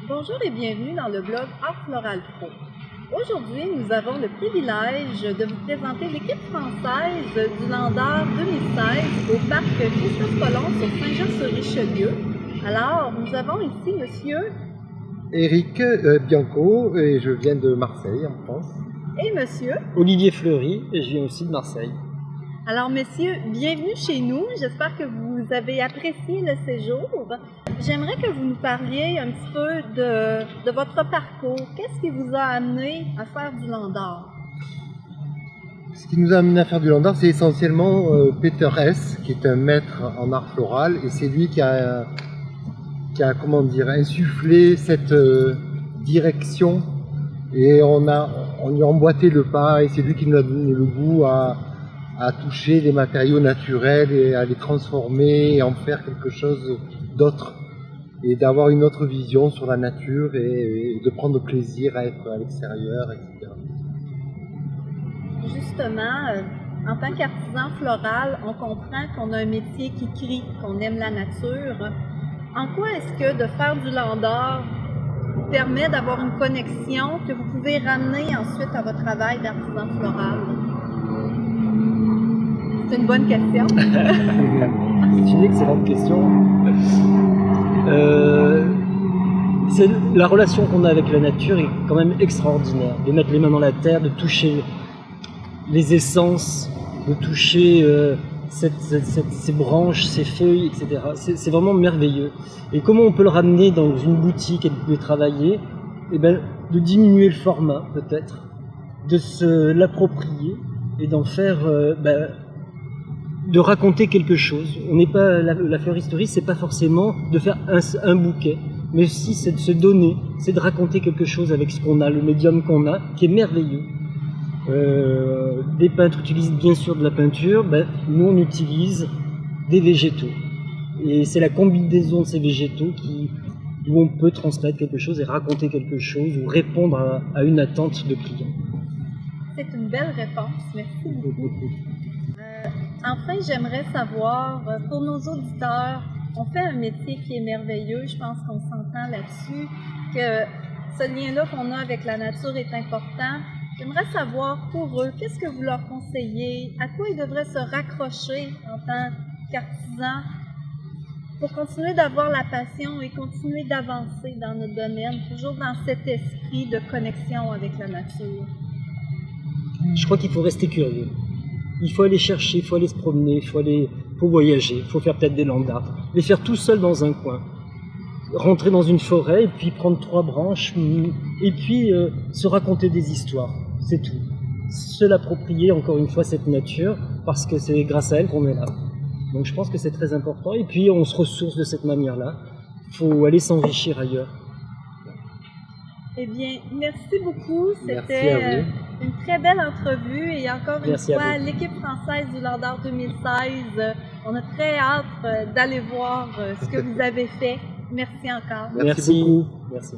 Bonjour et bienvenue dans le blog Art Floral Pro. Aujourd'hui, nous avons le privilège de vous présenter l'équipe française du Landart 2016 au parc Christophe Colomb sur Saint-Jean-sur-Richelieu. Alors, nous avons ici monsieur Éric Bianco et je viens de Marseille en France. Et monsieur Olivier Fleury et je viens aussi de Marseille. Alors messieurs, bienvenue chez nous. J'espère que vous avez apprécié le séjour. J'aimerais que vous nous parliez un petit peu de votre parcours. Qu'est-ce qui vous a amené à faire du Landart? Ce qui nous a amené à faire du Landart, c'est essentiellement Peter Hess, qui est un maître en art floral, et c'est lui qui a insufflé cette direction, et on lui a emboîté le pas, et c'est lui qui nous a donné le goût à toucher les matériaux naturels et à les transformer et en faire quelque chose d'autre, et d'avoir une autre vision sur la nature et de prendre plaisir à être à l'extérieur, etc. Justement, en tant qu'artisan floral, on comprend qu'on a un métier qui crie, qu'on aime la nature. En quoi est-ce que de faire du Landart vous permet d'avoir une connexion que vous pouvez ramener ensuite à votre travail d'artisan floral? C'est une bonne question. C'est une excellente question. La relation qu'on a avec la nature est quand même extraordinaire. De mettre les mains dans la terre, de toucher les essences, de toucher ces branches, ces feuilles, etc. C'est vraiment merveilleux. Et comment on peut le ramener dans une boutique et de travailler? De diminuer le format peut-être, de se l'approprier et d'en faire... de raconter quelque chose. On n'est pas la fleuristerie, c'est pas forcément de faire un bouquet, mais aussi c'est de se donner, c'est de raconter quelque chose avec ce qu'on a, le médium qu'on a, qui est merveilleux. Des peintres utilisent bien sûr de la peinture, nous on utilise des végétaux. Et c'est la combinaison de ces végétaux où on peut transmettre quelque chose et raconter quelque chose ou répondre à une attente de client. C'est une belle réponse, merci beaucoup. Enfin, j'aimerais savoir, pour nos auditeurs, on fait un métier qui est merveilleux, je pense qu'on s'entend là-dessus, que ce lien-là qu'on a avec la nature est important. J'aimerais savoir pour eux, qu'est-ce que vous leur conseillez, à quoi ils devraient se raccrocher en tant qu'artisans pour continuer d'avoir la passion et continuer d'avancer dans notre domaine, toujours dans cet esprit de connexion avec la nature. Je crois qu'il faut rester curieux. Il faut aller chercher, il faut aller se promener, faut voyager, il faut faire peut-être des Landart. Les faire tout seul dans un coin. Rentrer dans une forêt et puis prendre 3 branches et puis se raconter des histoires. C'est tout. Se l'approprier encore une fois cette nature parce que c'est grâce à elle qu'on est là. Donc je pense que c'est très important et puis on se ressource de cette manière-là. Il faut aller s'enrichir ailleurs. Eh bien, merci beaucoup. C'était une très belle entrevue et encore une fois, l'équipe française du Landart 2016, on a très hâte d'aller voir ce que vous avez fait. Merci encore. Merci beaucoup. Merci.